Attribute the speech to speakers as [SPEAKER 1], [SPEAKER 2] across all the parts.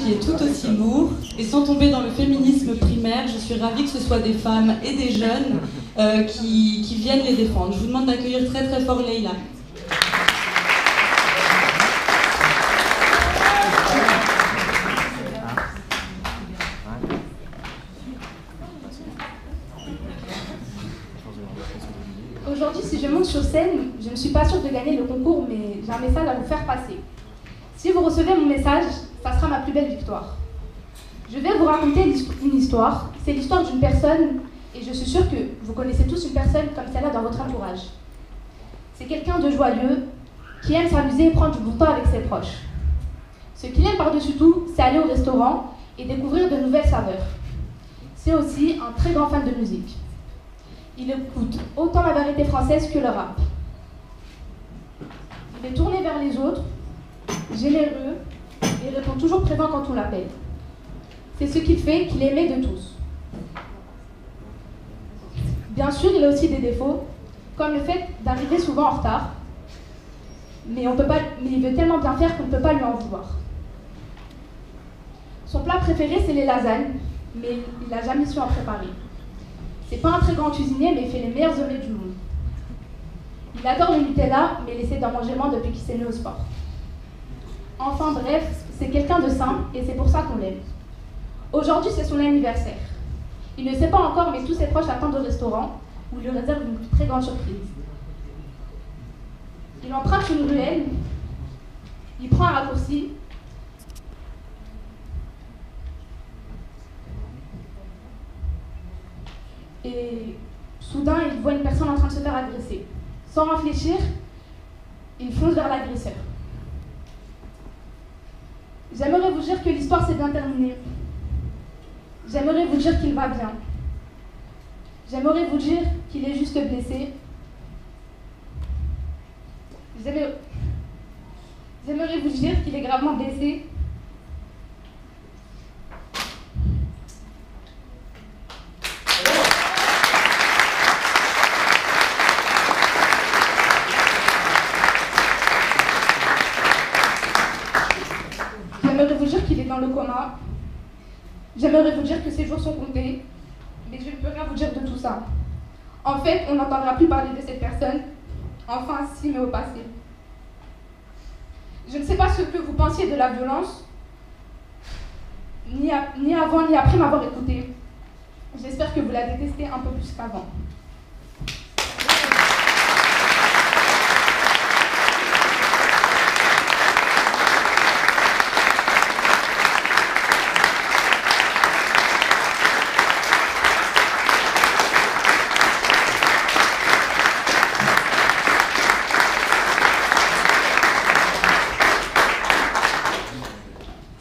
[SPEAKER 1] qui est tout aussi lourd. Et sans tomber dans le féminisme primaire, je suis ravie que ce soit des femmes et des jeunes qui viennent les défendre. Je vous demande d'accueillir très très fort Leïla.
[SPEAKER 2] Aujourd'hui, si je monte sur scène, je ne suis pas sûre de gagner le concours, mais j'ai un message à vous faire passer. Si vous recevez mon message, ça sera ma plus belle victoire. Je vais vous raconter une histoire. C'est l'histoire d'une personne, et je suis sûre que vous connaissez tous une personne comme celle-là dans votre entourage. C'est quelqu'un de joyeux, qui aime s'amuser et prendre du bon temps avec ses proches. Ce qu'il aime par-dessus tout, c'est aller au restaurant et découvrir de nouvelles saveurs. C'est aussi un très grand fan de musique. Il écoute autant la variété française que le rap. Il est tourné vers les autres, généreux et répond toujours présent quand on l'appelle. C'est ce qui fait qu'il est aimé de tous. Bien sûr, il a aussi des défauts, comme le fait d'arriver souvent en retard, mais il veut tellement bien faire qu'on ne peut pas lui en vouloir. Son plat préféré, c'est les lasagnes, mais il n'a jamais su en préparer. C'est pas un très grand cuisinier, mais il fait les meilleurs omelets du monde. Il adore le Nutella, mais il essaie d'en manger moins depuis qu'il s'est mis au sport. Enfin bref, c'est quelqu'un de sain, et c'est pour ça qu'on l'aime. Aujourd'hui, c'est son anniversaire. Il ne sait pas encore, mais tous ses proches l'attendent au restaurant, où il lui réserve une très grande surprise. Il emprunte une ruelle, il prend un raccourci, et soudain, il voit une personne en train de se faire agresser. Sans réfléchir, il fonce vers l'agresseur. J'aimerais vous dire que l'histoire s'est bien terminée. J'aimerais vous dire qu'il va bien. J'aimerais vous dire qu'il est juste blessé. J'aimerais vous dire qu'il est gravement blessé. J'aimerais vous dire qu'il est dans le coma. J'aimerais vous dire que ses jours sont comptés, mais je ne peux rien vous dire de tout ça. En fait, on n'entendra plus parler de cette personne, enfin si, mais au passé. Je ne sais pas ce que vous pensiez de la violence, ni avant ni après m'avoir écouté. J'espère que vous la détestez un peu plus qu'avant.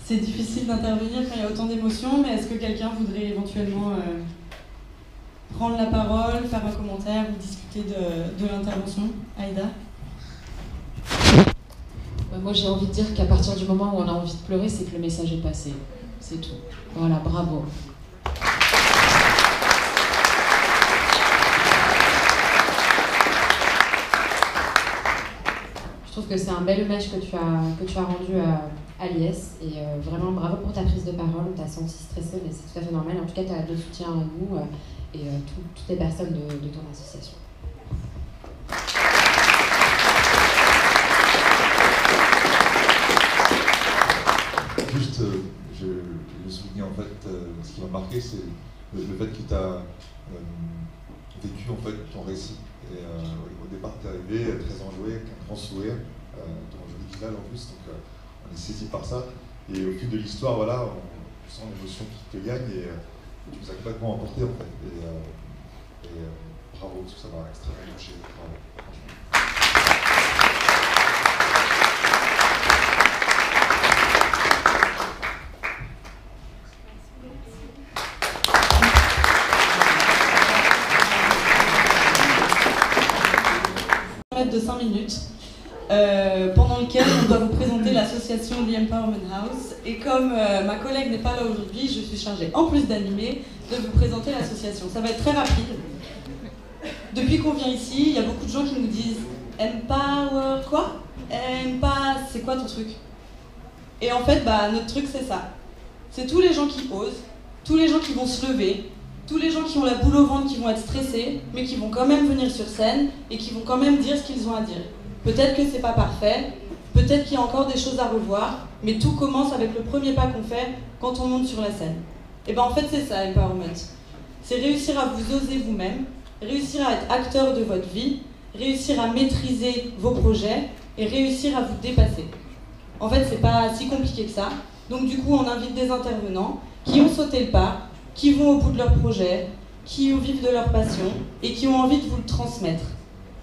[SPEAKER 1] C'est difficile d'intervenir quand il y a autant d'émotions, mais est-ce que quelqu'un voudrait éventuellement prendre la parole, faire un commentaire ou discuter de l'intervention? Aïda?
[SPEAKER 3] Moi j'ai envie de dire qu'à partir du moment où on a envie de pleurer, c'est que le message est passé. C'est tout. Voilà, bravo. Je trouve que c'est un bel hommage que tu as rendu à l'IS et vraiment bravo pour ta prise de parole. On t'a senti stressée, mais c'est tout à fait normal. En tout cas, tu as de soutien à nous et toutes les personnes de ton association.
[SPEAKER 4] Juste, je souligne en fait ce qui m'a marqué, c'est le fait que tu as vécu en fait ton récit. Et au départ, tu es arrivé très enjoué, avec un grand sourire, ton joli visage en plus, donc on est saisi par ça. Et au fil de l'histoire, voilà, on sent l'émotion qui te gagne et tu nous as complètement emporté en fait. Et bravo, parce que ça m'a extrêmement touché. Bravo, franchement.
[SPEAKER 1] De 5 minutes, pendant lequel on doit vous présenter l'association The Empowerment House. Et comme ma collègue n'est pas là aujourd'hui, je suis chargée, en plus d'animer, de vous présenter l'association. Ça va être très rapide. Depuis qu'on vient ici, il y a beaucoup de gens qui nous disent « Empower quoi ? C'est quoi ton truc ?» Et en fait, notre truc c'est ça. C'est tous les gens qui osent, tous les gens qui vont se lever, tous les gens qui ont la boule au ventre, qui vont être stressés, mais qui vont quand même venir sur scène et qui vont quand même dire ce qu'ils ont à dire. Peut-être que c'est pas parfait, peut-être qu'il y a encore des choses à revoir, mais tout commence avec le premier pas qu'on fait quand on monte sur la scène. Et bien en fait c'est ça, Empowerment. C'est réussir à vous oser vous-même, réussir à être acteur de votre vie, réussir à maîtriser vos projets et réussir à vous dépasser. En fait, c'est pas si compliqué que ça. Donc du coup, on invite des intervenants qui ont sauté le pas, qui vont au bout de leur projet, qui vivent de leur passion et qui ont envie de vous le transmettre.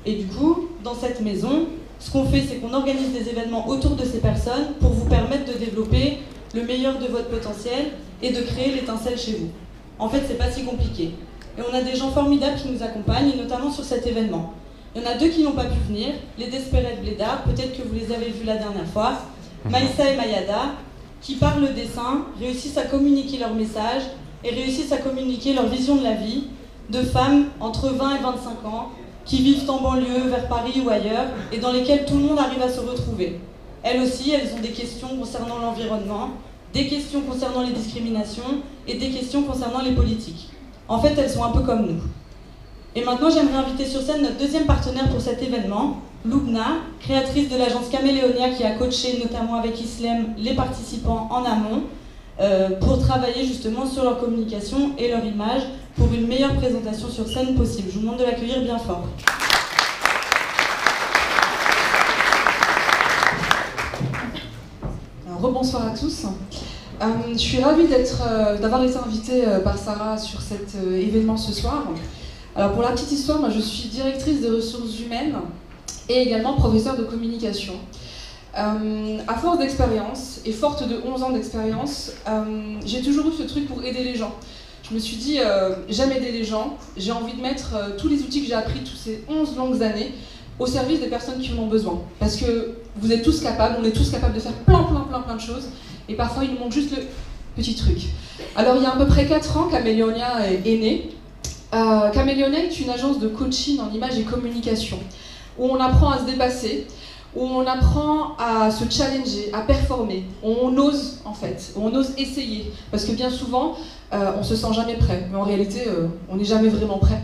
[SPEAKER 1] Et du coup, dans cette maison, ce qu'on fait, c'est qu'on organise des événements autour de ces personnes pour vous permettre de développer le meilleur de votre potentiel et de créer l'étincelle chez vous. En fait, c'est pas si compliqué. Et on a des gens formidables qui nous accompagnent, et notamment sur cet événement. Il y en a deux qui n'ont pas pu venir, les Desperate Blédards, peut-être que vous les avez vus la dernière fois, Maïssa et Mayada, qui par le dessin réussissent à communiquer leur message et réussissent à communiquer leur vision de la vie de femmes entre 20 et 25 ans qui vivent en banlieue, vers Paris ou ailleurs, et dans lesquelles tout le monde arrive à se retrouver. Elles aussi, elles ont des questions concernant l'environnement, des questions concernant les discriminations et des questions concernant les politiques. En fait, elles sont un peu comme nous. Et maintenant, j'aimerais inviter sur scène notre deuxième partenaire pour cet événement, Lubna, créatrice de l'agence Caméléonia qui a coaché notamment avec Islem les participants en amont pour travailler justement sur leur communication et leur image pour une meilleure présentation sur scène possible. Je vous demande de l'accueillir bien fort.
[SPEAKER 5] Rebonsoir à tous. Je suis ravie d'avoir été invitée par Sarah sur cet événement ce soir. Alors pour la petite histoire, moi je suis directrice des ressources humaines et également professeure de communication. À force d'expérience, et forte de 11 ans d'expérience, j'ai toujours eu ce truc pour aider les gens. Je me suis dit, j'aime aider les gens, j'ai envie de mettre tous les outils que j'ai appris toutes ces 11 longues années au service des personnes qui en ont besoin. Parce que vous êtes tous capables, on est tous capables de faire plein de choses, et parfois il nous manque juste le petit truc. Alors il y a à peu près 4 ans, Caméléonia est née. Caméléonia est une agence de coaching en image et communication, où on apprend à se dépasser, où on apprend à se challenger, à performer, où on ose en fait, où on ose essayer, parce que bien souvent, on se sent jamais prêt, mais en réalité, on n'est jamais vraiment prêt.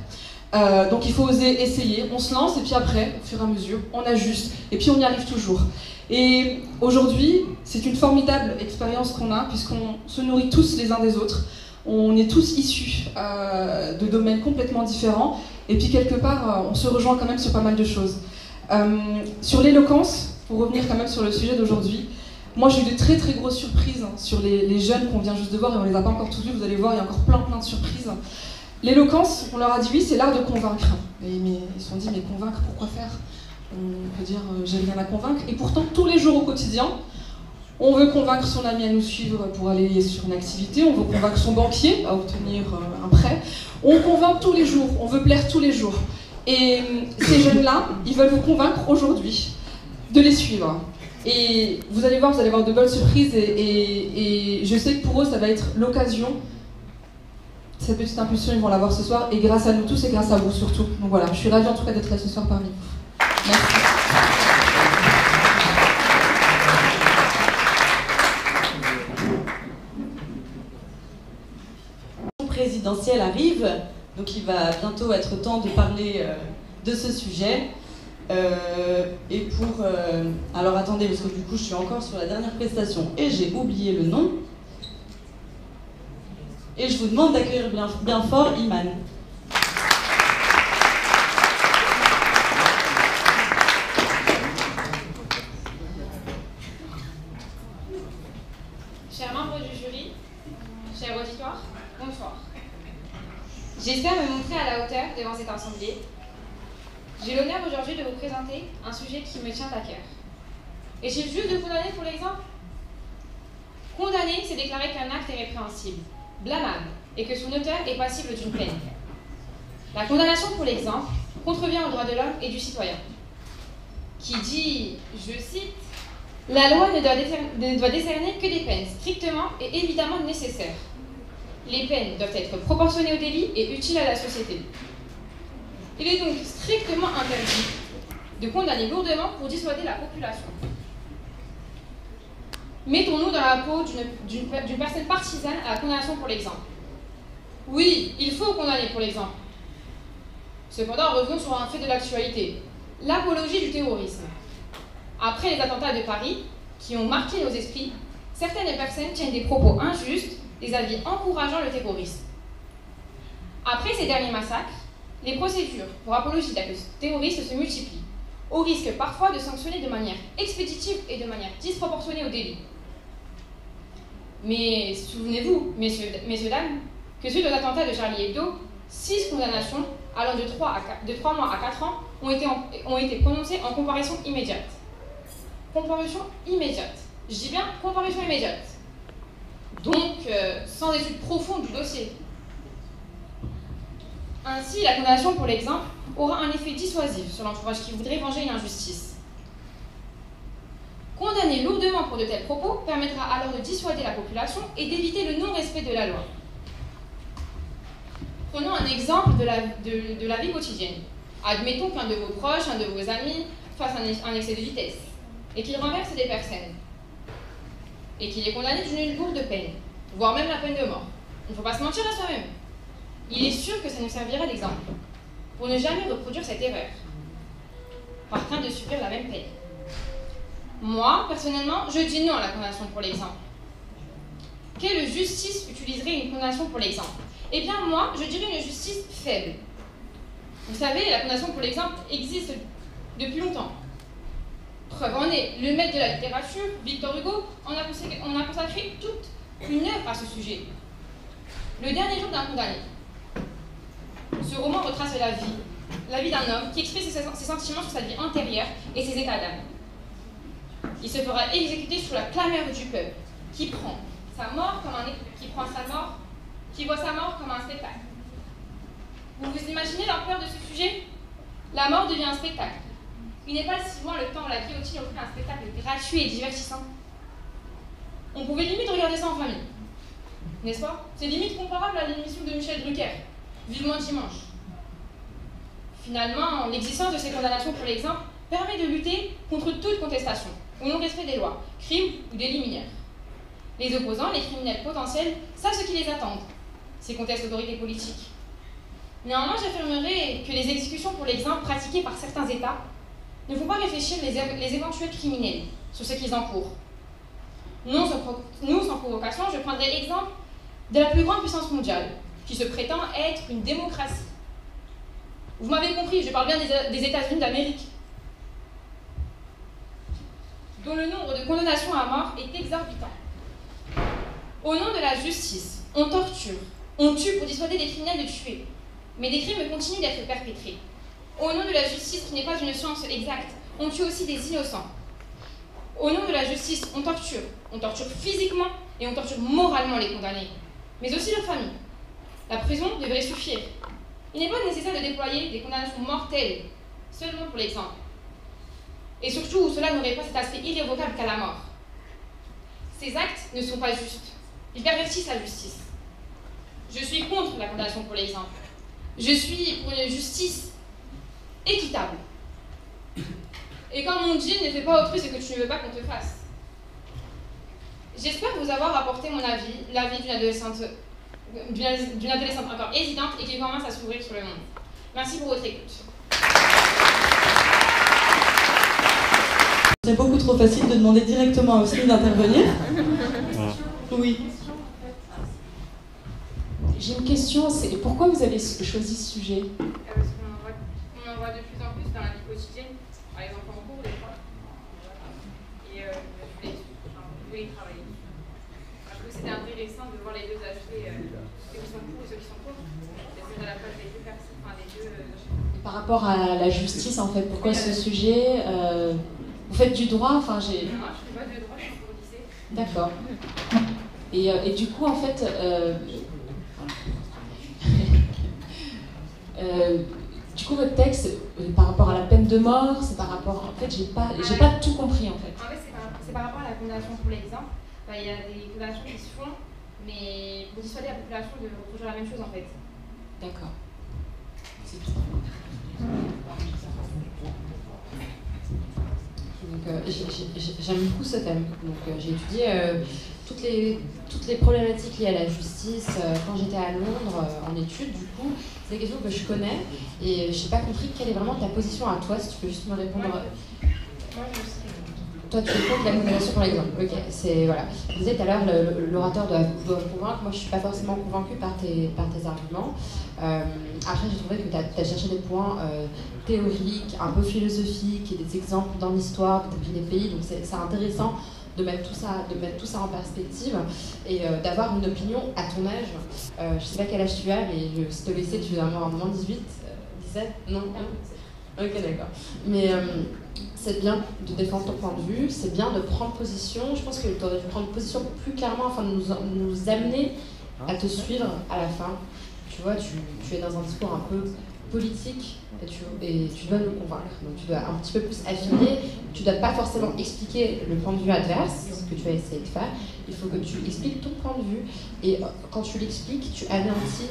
[SPEAKER 5] Donc il faut oser essayer, on se lance et puis après, au fur et à mesure, on ajuste et puis on y arrive toujours. Et aujourd'hui, c'est une formidable expérience qu'on a puisqu'on se nourrit tous les uns des autres. On est tous issus de domaines complètement différents et puis quelque part, on se rejoint quand même sur pas mal de choses. Sur l'éloquence, pour revenir quand même sur le sujet d'aujourd'hui, moi j'ai eu de très grosses surprises sur les jeunes qu'on vient juste de voir et on les a pas encore tous vus, vous allez voir, il y a encore plein de surprises. L'éloquence, on leur a dit oui, c'est l'art de convaincre. Mais ils se sont dit, mais convaincre, pourquoi faire? On peut dire, j'ai rien à convaincre. Et pourtant, tous les jours au quotidien, on veut convaincre son ami à nous suivre pour aller sur une activité, on veut convaincre son banquier à obtenir un prêt. On convainc tous les jours, on veut plaire tous les jours. Et ces jeunes-là, ils veulent vous convaincre aujourd'hui de les suivre. Et vous allez voir de belles surprises et je sais que pour eux, ça va être l'occasion. Cette petite impulsion, ils vont l'avoir ce soir, et grâce à nous tous et grâce à vous surtout. Donc voilà, je suis ravie en tout cas d'être là ce soir parmi vous. Merci.
[SPEAKER 1] La présidentielle arrive, donc il va bientôt être temps de parler de ce sujet. Et pour... alors attendez, parce que du coup je suis encore sur la dernière prestation et j'ai oublié le nom. Et je vous demande d'accueillir bien fort Iman.
[SPEAKER 6] Chers membres du jury, cher auditoire, bonsoir. J'espère me montrer à la hauteur devant cette assemblée. J'ai l'honneur aujourd'hui de vous présenter un sujet qui me tient à cœur. Est-il juste de condamner pour l'exemple? Condamner, c'est déclarer qu'un acte est répréhensible, blâmable, et que son auteur est passible d'une peine. La condamnation pour l'exemple contrevient aux droits de l'homme et du citoyen, qui dit, je cite, « La loi ne doit décerner que des peines strictement et évidemment nécessaires. Les peines doivent être proportionnées au délit et utiles à la société. » Il est donc strictement interdit de condamner lourdement pour dissuader la population. Mettons-nous dans la peau d'une personne partisane à la condamnation pour l'exemple. Oui, il faut condamner pour l'exemple. Cependant, revenons sur un fait de l'actualité, l'apologie du terrorisme. Après les attentats de Paris, qui ont marqué nos esprits, certaines personnes tiennent des propos injustes, des avis encourageant le terrorisme. Après ces derniers massacres, les procédures pour apologie d'actes terroristes se multiplient, au risque parfois de sanctionner de manière expéditive et de manière disproportionnée au délit. Mais souvenez-vous, messieurs, dames, que suite aux attentats de Charlie Hebdo, 6 condamnations allant de 3 mois à 4 ans ont été prononcées en comparution immédiate. Comparution immédiate. Je dis bien comparution immédiate. Donc, sans étude profonde du dossier. Ainsi, la condamnation pour l'exemple aura un effet dissuasif sur l'entourage qui voudrait venger une injustice. Condamner lourdement pour de tels propos permettra alors de dissuader la population et d'éviter le non-respect de la loi. Prenons un exemple de la vie quotidienne. Admettons qu'un de vos proches, un de vos amis, fasse un excès de vitesse et qu'il renverse des personnes et qu'il est condamné d'une lourde peine, voire même la peine de mort. Il ne faut pas se mentir à soi-même. Il est sûr que ça nous servira d'exemple pour ne jamais reproduire cette erreur, par crainte de subir la même peine. Moi, personnellement, je dis non à la condamnation pour l'exemple. Quelle justice utiliserait une condamnation pour l'exemple? Eh bien, moi, je dirais une justice faible. Vous savez, la condamnation pour l'exemple existe depuis longtemps. Preuve en est, le maître de la littérature, Victor Hugo, en a consacré toute une œuvre à ce sujet. Le dernier jour d'un condamné. Ce roman retrace la vie d'un homme qui exprime ses sentiments sur sa vie antérieure et ses états d'âme. Il se fera exécuter sous la clameur du peuple, qui voit sa mort comme un spectacle. Vous vous imaginez l'ampleur de ce sujet? La mort devient un spectacle. Il n'est pas si loin le temps où la guillotine offrait un spectacle gratuit et divertissant. On pouvait limite regarder ça en famille, n'est-ce pas? C'est limite comparable à l'émission de Michel Drucker, Vivement Dimanche. Finalement, l'existence de ces condamnations pour l'exemple permet de lutter contre toute contestation, au non-respect des lois, crimes ou délits mineurs. Les opposants, les criminels potentiels, savent ce qui les attend, s'ils contestent l'autorité politique. Néanmoins, j'affirmerai que les exécutions pour l'exemple pratiquées par certains États ne font pas réfléchir les éventuels criminels sur ce qu'ils encourent. Non sans provocation, je prendrai l'exemple de la plus grande puissance mondiale, qui se prétend être une démocratie. Vous m'avez compris, je parle bien des États-Unis d'Amérique, dont le nombre de condamnations à mort est exorbitant. Au nom de la justice, on torture, on tue pour dissuader des criminels de tuer, mais des crimes continuent d'être perpétrés. Au nom de la justice qui n'est pas une science exacte, on tue aussi des innocents. Au nom de la justice, on torture physiquement et on torture moralement les condamnés, mais aussi leurs familles. La prison devrait suffire. Il n'est pas nécessaire de déployer des condamnations mortelles seulement pour l'exemple. Et surtout, cela n'aurait pas cet aspect irrévocable qu'à la mort. Ces actes ne sont pas justes. Ils pervertissent la justice. Je suis contre la condamnation pour l'exemple. Je suis pour une justice équitable. Et comme on dit, ne fais pas autrui ce que tu ne veux pas qu'on te fasse. J'espère vous avoir apporté mon avis, l'avis d'une adolescente encore hésitante et qui commence à s'ouvrir sur le monde. Merci pour votre écoute.
[SPEAKER 1] C'est beaucoup trop facile de demander directement à Osni d'intervenir. Oui.
[SPEAKER 7] J'ai une question, c'est pourquoi vous avez choisi ce sujet?
[SPEAKER 6] Parce qu'on en voit de plus en plus dans la vie quotidienne, par exemple en cours des fois. Et je voulais y travailler. Parce que c'était intéressant de voir les deux aspects, ceux qui sont pour et ceux qui sont contre. C'est à la place des deux personnes, enfin des deux.
[SPEAKER 7] Par rapport à la justice, en fait, pourquoi ce sujet vous faites du droit, enfin j'ai.
[SPEAKER 6] Non, je ne fais pas de droit, je suis pour le lycée.
[SPEAKER 7] D'accord. Et du coup, en fait, du coup, votre texte, par rapport à la peine de mort, c'est par rapport. En fait, j'ai pas tout compris, en fait.
[SPEAKER 6] En fait, c'est par rapport à la condamnation pour l'exemple. Il y a des condamnations qui se font, mais pour dissuader la population de reproduire la même chose, en fait.
[SPEAKER 7] D'accord. C'est tout.
[SPEAKER 3] Donc j'aime beaucoup ce thème. Donc j'ai étudié toutes les problématiques liées à la justice quand j'étais à Londres en études. Du coup, c'est des questions que je connais et je n'ai pas compris quelle est vraiment ta position à toi, si tu peux juste me répondre. Toi, tu es contre la condamnation pour l'exemple. Ok, c'est voilà. Vous disais tout à l'heure, l'orateur doit me convaincre. Moi, je suis pas forcément convaincue par tes arguments. Après, j'ai trouvé que tu as cherché des points théoriques, un peu philosophiques, et des exemples dans l'histoire, que tu as pris des pays. Donc, c'est intéressant de mettre tout ça en perspective et d'avoir une opinion à ton âge. Je sais pas quel âge tu as, mais si te laisser, tu vas avoir moins 18, 17, non. Ok, d'accord. Mais c'est bien de défendre ton point de vue, c'est bien de prendre position. Je pense que tu aurais dû prendre position plus clairement afin de nous amener à te suivre à la fin. Tu vois, tu es dans un discours un peu politique et tu dois nous convaincre. Donc tu dois un petit peu plus affiner. Tu ne dois pas forcément expliquer le point de vue adverse, ce que tu as essayé de faire. Il faut que tu expliques ton point de vue. Et quand tu l'expliques, tu anéantis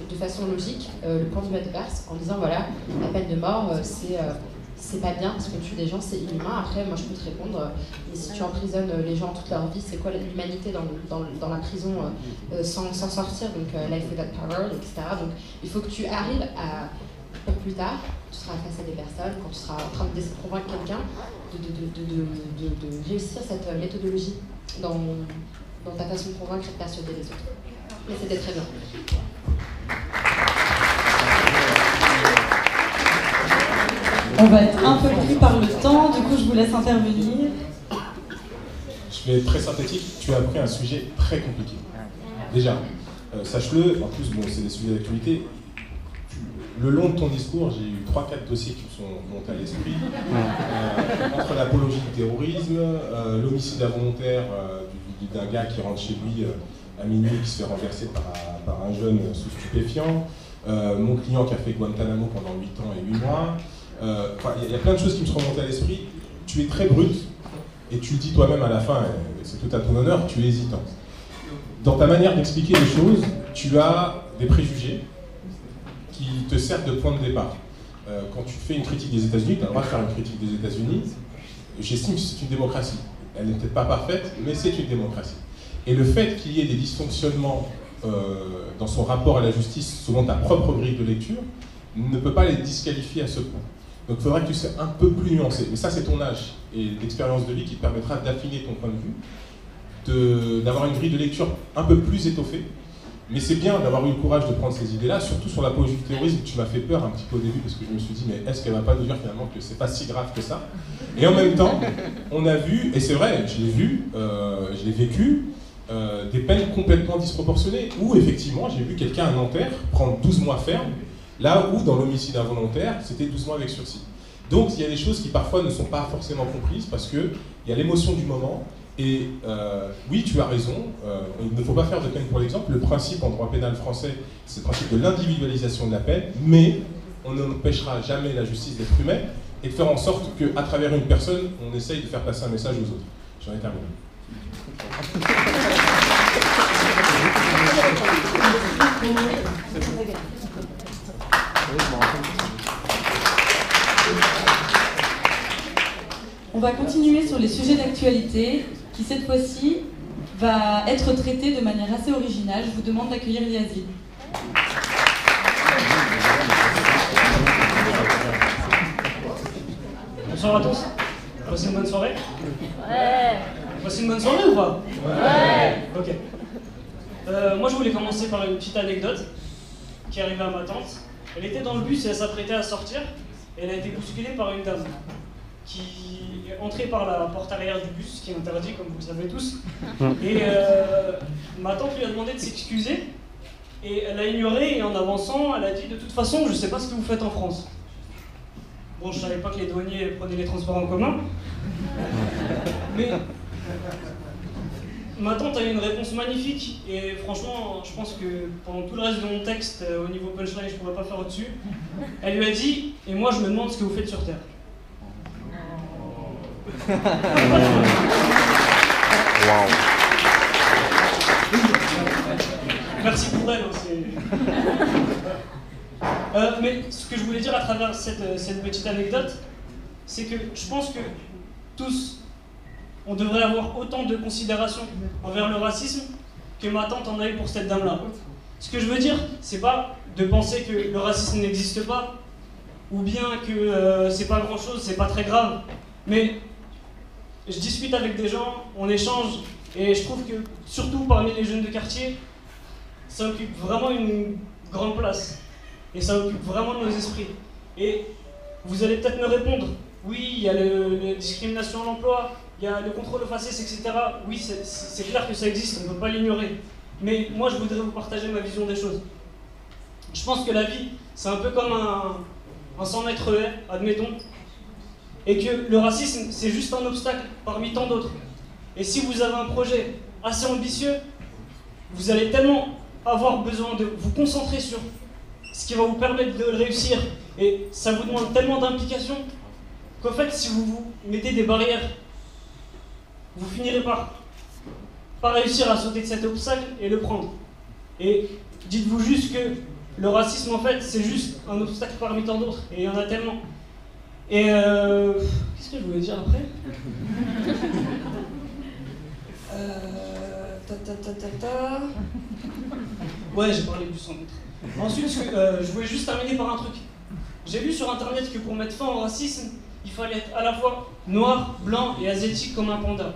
[SPEAKER 3] de façon logique le point de vue adverse en disant voilà, la peine de mort, c'est pas bien parce qu'on tue des gens, c'est inhumain. Après, moi je peux te répondre, mais si tu emprisonnes les gens toute leur vie, c'est quoi l'humanité dans la prison sans sortir, donc life without parole, etc. Donc il faut que tu arrives à, pour plus tard, tu seras face à des personnes, quand tu seras en train d'essayer de convaincre quelqu'un, de réussir cette méthodologie dans ta façon de convaincre et de persuader les autres. Mais c'était très bien.
[SPEAKER 1] On va être un peu pris par le temps, du coup je vous laisse intervenir.
[SPEAKER 8] Je vais être très synthétique, tu as pris un sujet très compliqué. Déjà, sache-le, en plus bon, c'est des sujets d'actualité. Le long de ton discours, j'ai eu 3-4 dossiers qui me sont montés à l'esprit. Entre l'apologie du terrorisme, l'homicide involontaire d'un gars qui rentre chez lui à minuit, qui se fait renverser par un jeune sous stupéfiant, mon client qui a fait Guantanamo pendant 8 ans et 8 mois. Il y a plein de choses qui me sont remontées à l'esprit. Tu es très brut, et tu le dis toi-même à la fin, et c'est tout à ton honneur, tu es hésitant. Dans ta manière d'expliquer les choses, tu as des préjugés qui te servent de point de départ. Quand tu fais une critique des États-Unis, tu as le droit de faire une critique des États-Unis. J'estime que c'est une démocratie. Elle n'est peut-être pas parfaite, mais c'est une démocratie. Et le fait qu'il y ait des dysfonctionnements dans son rapport à la justice, selon ta propre grille de lecture, ne peut pas les disqualifier à ce point. Donc il faudra que tu sois un peu plus nuancé. Mais ça, c'est ton âge et l'expérience de vie qui te permettra d'affiner ton point de vue, d'avoir une grille de lecture un peu plus étoffée. Mais c'est bien d'avoir eu le courage de prendre ces idées-là, surtout sur l'apologie du terrorisme. Tu m'as fait peur un petit peu au début parce que je me suis dit, mais est-ce qu'elle va pas nous dire finalement que c'est pas si grave que ça? Et en même temps, on a vu, et c'est vrai, je l'ai vu, je l'ai vécu, des peines complètement disproportionnées, où effectivement, j'ai vu quelqu'un à Nanterre prendre 12 mois ferme, là où dans l'homicide involontaire, c'était 12 mois avec sursis. Donc il y a des choses qui parfois ne sont pas forcément comprises parce qu'il y a l'émotion du moment. Et oui, tu as raison, il ne faut pas faire de peine pour l'exemple. Le principe en droit pénal français, c'est le principe de l'individualisation de la peine, mais on n'empêchera jamais la justice d'être humaine et de faire en sorte qu'à travers une personne, on essaye de faire passer un message aux autres. J'en ai terminé.
[SPEAKER 1] On va continuer sur les sujets d'actualité qui cette fois-ci va être traité de manière assez originale. Je vous demande d'accueillir Yazid.
[SPEAKER 9] Bonsoir à tous. Passez une bonne soirée? Ouais. Passez une bonne soirée ou pas? Ouais. Ok. Moi je voulais commencer par une petite anecdote qui est arrivée à ma tante. Elle était dans le bus et elle s'apprêtait à sortir et elle a été bousculée par une dame qui est entrée par la porte arrière du bus, qui est interdit comme vous le savez tous. Et ma tante lui a demandé de s'excuser et elle a ignoré et en avançant elle a dit de toute façon je sais pas ce que vous faites en France. Bon, je savais pas que les douaniers prenaient les transports en commun, mais ma tante a eu une réponse magnifique et franchement, je pense que pendant tout le reste de mon texte, au niveau punchline, je pourrais pas faire au-dessus. Elle lui a dit « Et moi, je me demande ce que vous faites sur Terre. » Merci pour elle aussi. Mais ce que je voulais dire à travers cette petite anecdote, c'est que je pense que tous, on devrait avoir autant de considération envers le racisme que ma tante en a eu pour cette dame-là. Ce que je veux dire, c'est pas de penser que le racisme n'existe pas, ou bien que c'est pas grand-chose, c'est pas très grave, mais je discute avec des gens, on échange, et je trouve que, surtout parmi les jeunes de quartier, ça occupe vraiment une grande place, et ça occupe vraiment nos esprits. Et vous allez peut-être me répondre, oui, il y a la discrimination à l'emploi, il y a le contrôle aux faciès, etc. Oui, c'est clair que ça existe, on ne peut pas l'ignorer. Mais moi, je voudrais vous partager ma vision des choses. Je pense que la vie, c'est un peu comme un 100 mètres haies, admettons, et que le racisme, c'est juste un obstacle parmi tant d'autres. Et si vous avez un projet assez ambitieux, vous allez tellement avoir besoin de vous concentrer sur ce qui va vous permettre de le réussir, et ça vous demande tellement d'implication qu'en fait, si vous vous mettez des barrières, vous finirez par pas réussir à sauter de cet obstacle et le prendre. Et dites-vous juste que le racisme, en fait, c'est juste un obstacle parmi tant d'autres, et il y en a tellement. Et qu'est-ce que je voulais dire après? Ouais, j'ai parlé du 100 mètres. Ensuite, je voulais juste terminer par un truc. J'ai lu sur internet que pour mettre fin au racisme, il fallait être à la fois noir, blanc et asiatique comme un panda.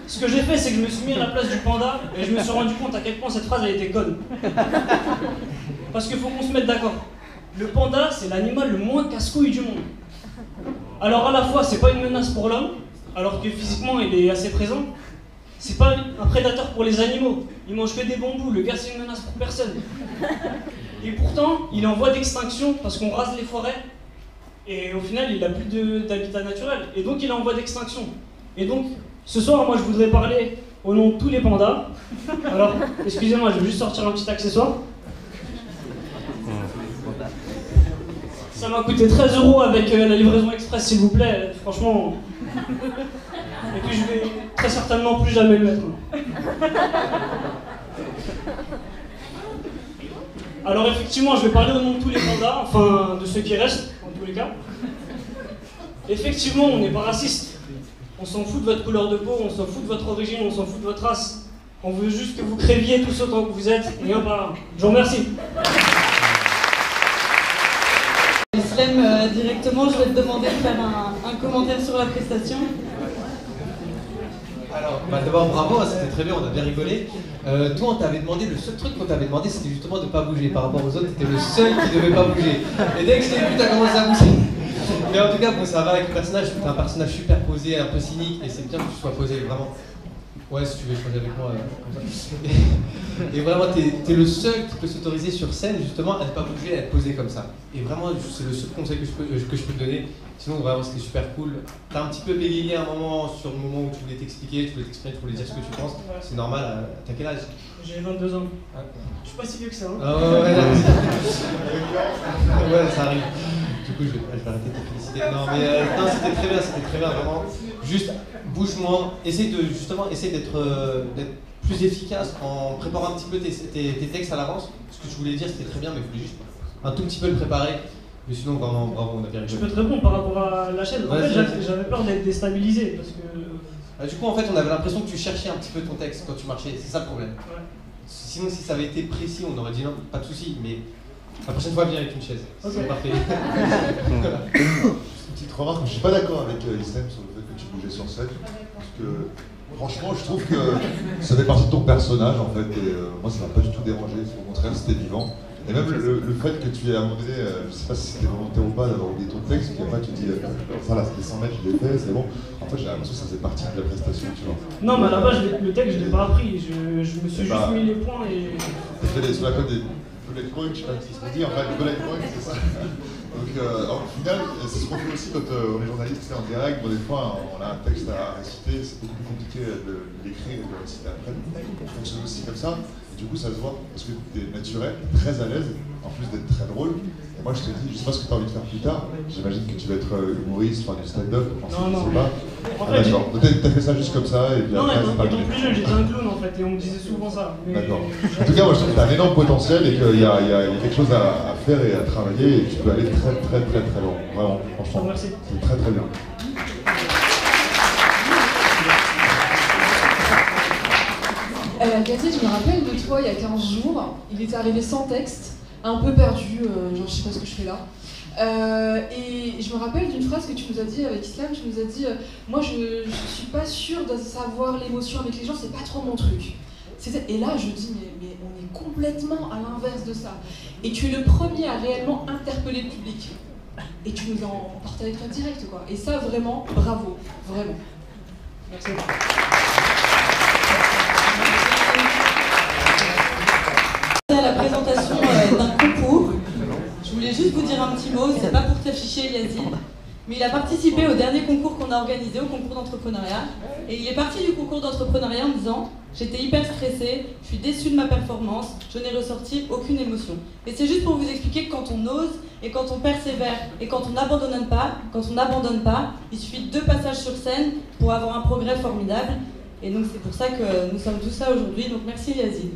[SPEAKER 9] Ce que j'ai fait, c'est que je me suis mis à la place du panda et je me suis rendu compte à quel point cette phrase elle était conne. Parce qu'il faut qu'on se mette d'accord. Le panda, c'est l'animal le moins casse-couille du monde. Alors à la fois, c'est pas une menace pour l'homme, alors que physiquement il est assez présent. C'est pas un prédateur pour les animaux. Il mange que des bambous, le gars c'est une menace pour personne. Et pourtant, il est en voie d'extinction parce qu'on rase les forêts. Et au final, il n'a plus d'habitat naturel. Et donc il est en voie d'extinction. Et donc, ce soir, moi je voudrais parler au nom de tous les pandas. Alors, excusez-moi, je vais juste sortir un petit accessoire. Ça m'a coûté 13 € avec la livraison express, s'il vous plaît. Franchement. Et puis je vais très certainement plus jamais le mettre. Alors effectivement, je vais parler au nom de tous les pandas, enfin de ceux qui restent, en tous les cas. Effectivement, on n'est pas raciste. On s'en fout de votre couleur de peau, on s'en fout de votre origine, on s'en fout de votre race. On veut juste que vous créviez tous autant que vous êtes, et un par un. Je vous remercie.
[SPEAKER 1] Islem, directement, je vais te demander de faire un commentaire sur la prestation.
[SPEAKER 10] Alors, d'abord bravo, c'était très bien, on a bien rigolé. Toi, on t'avait demandé, le seul truc qu'on t'avait demandé, c'était justement de ne pas bouger. Par rapport aux autres, t'étais le seul qui ne devait pas bouger. Et dès que je t'ai vu, t'as commencé à bouger. Mais en tout cas, bon, ça va avec le personnage, t'es un personnage super posé, un peu cynique, et c'est bien que tu sois posé, vraiment. Ouais, si tu veux échanger avec moi, comme ça. Et vraiment, t'es le seul qui peut s'autoriser sur scène, justement, à ne pas bouger, à être posé comme ça. Et vraiment, c'est le seul conseil que je peux te donner. Sinon, vraiment, c'était super cool. T'as un petit peu bégayé un moment sur le moment où tu voulais t'expliquer, tu voulais t'exprimer, tu voulais dire ce que tu penses. C'est normal, t'as quel âge?
[SPEAKER 9] J'ai 22 ans. Ah, je suis pas si vieux que ça, hein.
[SPEAKER 10] Ah ouais, ouais, ça arrive. Du coup, je vais arrêter de te féliciter. Non, mais non, c'était très bien, vraiment. Juste, bouge moins, essaye d'être plus efficace en préparant un petit peu tes textes à l'avance. Ce que je voulais dire, c'était très bien, mais il fallait juste un tout petit peu le préparer. Mais sinon, vraiment, bravo, on a bien rigolé.
[SPEAKER 9] Je peux te répondre par rapport à la chaîne. En fait, j'avais peur d'être déstabilisé parce que...
[SPEAKER 10] Du coup, en fait, on avait l'impression que tu cherchais un petit peu ton texte quand tu marchais. C'est ça le problème.
[SPEAKER 9] Ouais.
[SPEAKER 10] Sinon, si ça avait été précis, on aurait dit non, pas de souci. Mais la prochaine fois, viens avec une chaise.
[SPEAKER 9] Okay.
[SPEAKER 10] C'est parfait.
[SPEAKER 4] Une petite remarque, je suis pas d'accord avec Islem sur le fait que tu bougeais sur scène. Parce que franchement, je trouve que ça fait partie de ton personnage en fait. Et moi, ça m'a pas du tout dérangé. Au contraire, c'était vivant. Et même le fait que tu aies à un moment donné, je sais pas si c'était volontaire ou pas d'avoir oublié ton texte, puis après tu dis, voilà, c'était 100 mets, je l'ai fait, c'est bon. En fait, j'ai l'impression que ça faisait partie de la prestation, tu vois.
[SPEAKER 9] Non, mais à la base, le texte, je l'ai pas appris. Je me suis juste mis les points et.
[SPEAKER 4] Tu fais ce qu'on appelle des bullet points, je sais pas ce qu'on dit, enfin, des bullet points, c'est ça. Donc, au final, c'est ce qu'on fait aussi quand on est journaliste, en direct. Bon, des fois, on a un texte à réciter, c'est beaucoup plus compliqué de l'écrire et de le réciter après. On fonctionne aussi comme ça. Du coup, ça se voit parce que tu es naturel, très à l'aise, en plus d'être très drôle. Et moi, je te dis, je sais pas ce que tu as envie de faire plus tard. J'imagine que tu vas être humoriste, faire du stand-up.
[SPEAKER 9] Non.
[SPEAKER 4] Je sais pas.
[SPEAKER 9] En fait,
[SPEAKER 4] d'accord. Peut-être que tu as fait ça juste comme ça. Et puis
[SPEAKER 9] non,
[SPEAKER 4] après,
[SPEAKER 9] étant plus jeune, j'étais un clown en fait, et on me disait souvent ça.
[SPEAKER 4] D'accord. En tout cas, moi, je trouve que tu as un énorme potentiel et qu'il y a quelque chose à faire et à travailler. Et tu peux aller très loin. Vraiment, franchement.
[SPEAKER 9] Merci.
[SPEAKER 4] C'est très bien.
[SPEAKER 5] Yazid, je me rappelle de toi il y a 15 jours. Il était arrivé sans texte, un peu perdu, genre je sais pas ce que je fais là. Et je me rappelle d'une phrase que tu nous as dit avec Islam. Tu nous as dit moi je suis pas sûre de savoir l'émotion avec les gens, c'est pas trop mon truc. Et là je dis mais on est complètement à l'inverse de ça. Et tu es le premier à réellement interpeller le public. Et tu nous as emporté avec toi direct quoi. Et ça vraiment, bravo, vraiment.
[SPEAKER 9] Merci.
[SPEAKER 1] À la présentation d'un concours. Je voulais juste vous dire un petit mot, c'est pas pour t'afficher Yazid, mais il a participé au dernier concours qu'on a organisé, au concours d'entrepreneuriat, et il est parti du concours d'entrepreneuriat en disant « J'étais hyper stressé, je suis déçu de ma performance, je n'ai ressorti aucune émotion. » Et c'est juste pour vous expliquer que quand on ose, et quand on persévère, et quand on n'abandonne pas, il suffit de 2 passages sur scène pour avoir un progrès formidable. Et donc c'est pour ça que nous sommes tous là aujourd'hui, donc merci Yazid.